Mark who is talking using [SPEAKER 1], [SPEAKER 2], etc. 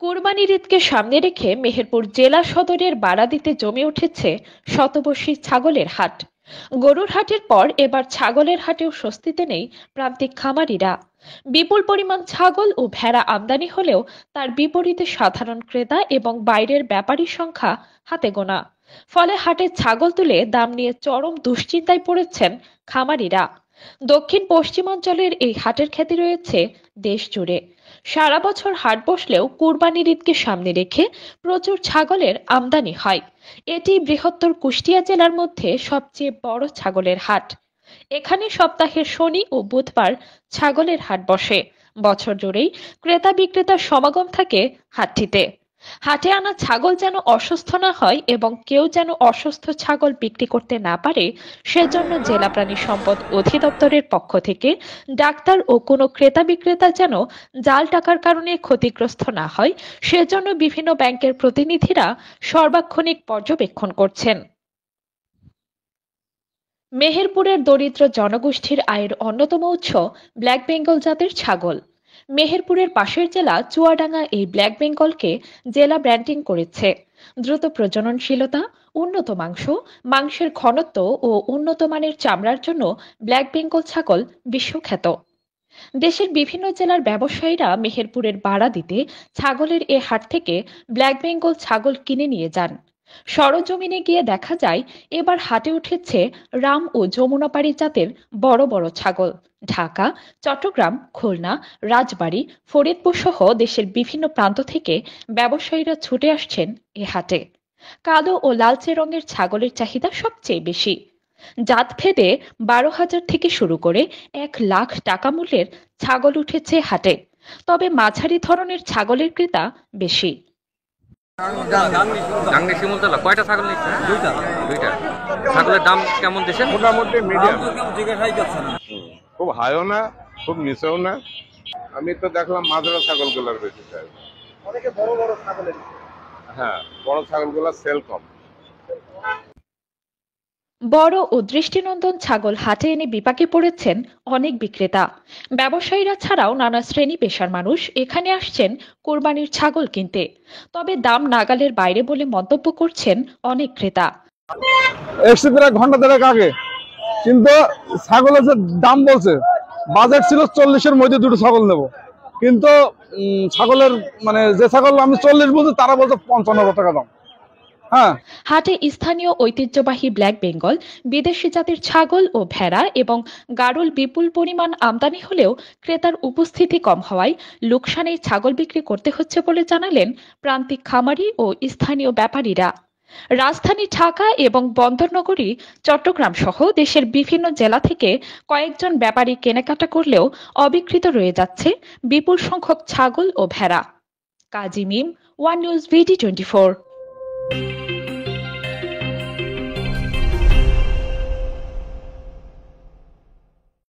[SPEAKER 1] কোরবানির ঈদকে সামনে রেখে মেহেরপুর জেলা সদরের বারাদিতে জমে উঠেছে শতবর্ষী ছাগলের হাট। গরুর হাটের পর এবার ছাগলের হাটেও স্বস্তিতে নেই প্রান্তিক খামারিরা। বিপুল পরিমাণ ছাগল ও ভেড়া আমদানি হলেও তার বিপরীতে সাধারণ ক্রেতা এবং বাইরের ব্যাপারীর সংখ্যা হাতে গোনা। ফলে হাটে ছাগল তুলে দাম নিয়ে চরম দুশ্চিন্তায় পড়েছেন খামারিরা। দক্ষিণ পশ্চিমাঞ্চলের এই হাটের খ্যাতি রয়েছে দেশ জুড়ে। সারা বছর হাট বসলেও কুরবানির ঈদকে সামনে রেখে প্রচুর ছাগলের আমদানি হয়। এটি বৃহত্তর কুষ্টিয়া জেলার মধ্যে সবচেয়ে বড় ছাগলের হাট। এখানে সপ্তাহের শনি ও বুধবার ছাগলের হাট বসে। বছর জুড়েই ক্রেতা বিক্রেতার সমাগম থাকে হাটটিতে। হাটে আনা ছাগল যেন অসুস্থ না হয় এবং কেউ যেন অসুস্থ ছাগল বিক্রি করতে না পারে, সেজন্য জেলা প্রাণী সম্পদ অধিদপ্তরের পক্ষ থেকে ডাক্তার ও কোনো ক্রেতা বিক্রেতা যেন জাল টাকার কারণে ক্ষতিগ্রস্ত না হয়, সেজন্য বিভিন্ন ব্যাংকের প্রতিনিধিরা সার্বক্ষণিক পর্যবেক্ষণ করছেন। মেহেরপুরের দরিদ্র জনগোষ্ঠীর আয়ের অন্যতম উৎস ব্ল্যাক বেঙ্গল জাতের ছাগল। মেহেরপুরের পাশের জেলা চুয়াডাঙ্গা এই ব্ল্যাক বেঙ্গলকে জেলা ব্র্যান্ডিং করেছে। দ্রুত প্রজননশীলতা, উন্নত মাংস, মাংসের ঘনত্ব ও উন্নত মানের চামড়ার জন্য ব্ল্যাক বেঙ্গল ছাগল বিশ্বখ্যাত। দেশের বিভিন্ন জেলার ব্যবসায়ীরা মেহেরপুরের বারাদিতে ছাগলের এ হাট থেকে ব্ল্যাক বেঙ্গল ছাগল কিনে নিয়ে যান। সরজমিনে গিয়ে দেখা যায় এবার হাটে উঠেছে রাম ও যমুনাপাড়ি জাতের বড় বড় ছাগল। ঢাকা, চট্টগ্রাম, খুলনা, রাজবাড়ী, ফরিদপুর সহ দেশের বিভিন্ন প্রান্ত থেকে ব্যবসায়ীরা ছুটে আসছেন এ হাটে। কালো ও লালচে রঙের ছাগলের চাহিদা সবচেয়ে বেশি। জাতভেদে 12,000 থেকে শুরু করে 1,00,000 টাকা মূল্যের ছাগল উঠেছে হাটে। তবে মাঝারি ধরনের ছাগলের ক্রেতা বেশি।
[SPEAKER 2] গাংনী শিমুলতলা কয়টা ছাগল নিচ্ছে? দুইটা। ছাগলের দাম কেমন দিচ্ছেন?
[SPEAKER 3] মোটামুটি মিডিয়াম। খুব হাইও না, খুব নিচেও না। আমি তো দেখলাম মাঝারা ছাগলগুলোর বেশি চাই।
[SPEAKER 4] অনেকে বড় বড় ছাগলের।
[SPEAKER 3] হ্যাঁ, বড় ছাগলগুলো সেল কম।
[SPEAKER 1] বড় ও দৃষ্টিনন্দন ছাগল হাটে এনে বিপাকে পড়েছেন অনেক বিক্রেতা। ব্যবসায়ীরা ছাড়াও নানা শ্রেণী পেশার মানুষ এখানে আসছেন কোরবানির ছাগল কিনতে। তবে দাম নাগালের বাইরে বলে মন্তব্য করছেন অনেক ক্রেতা।
[SPEAKER 5] এসছে প্রায় ঘন্টা দেড়েক আগে, কিন্তু ছাগলের যে দাম বলছে, বাজেট ছিল 40-এর মধ্যে দুটো ছাগল নেব, কিন্তু ছাগলের মানে যে ছাগল আমি 40 বলছি তারা বলছে 55,000 টাকা দাম। হ্যাঁ,
[SPEAKER 1] হাটে স্থানীয় ঐতিহ্যবাহী ব্ল্যাক বেঙ্গল, বিদেশি জাতের ছাগল ও ভেড়া এবং গাড়ল বিপুল পরিমাণ আমদানি হলেও ক্রেতার উপস্থিতি কম হওয়ায় লোকসানেই ছাগল বিক্রি করতে হচ্ছে বলে জানালেন প্রান্তিক খামারি ও স্থানীয় ব্যাপারীরা। রাজধানী ঢাকা এবং বন্দরনগরী চট্টগ্রাম সহ দেশের বিভিন্ন জেলা থেকে কয়েকজন ব্যাপারী কেনাকাটা করলেও অবিক্রিত রয়ে যাচ্ছে বিপুল সংখ্যক ছাগল ও ভেড়া। কাজী মিম, ওয়ান নিউজ VT24।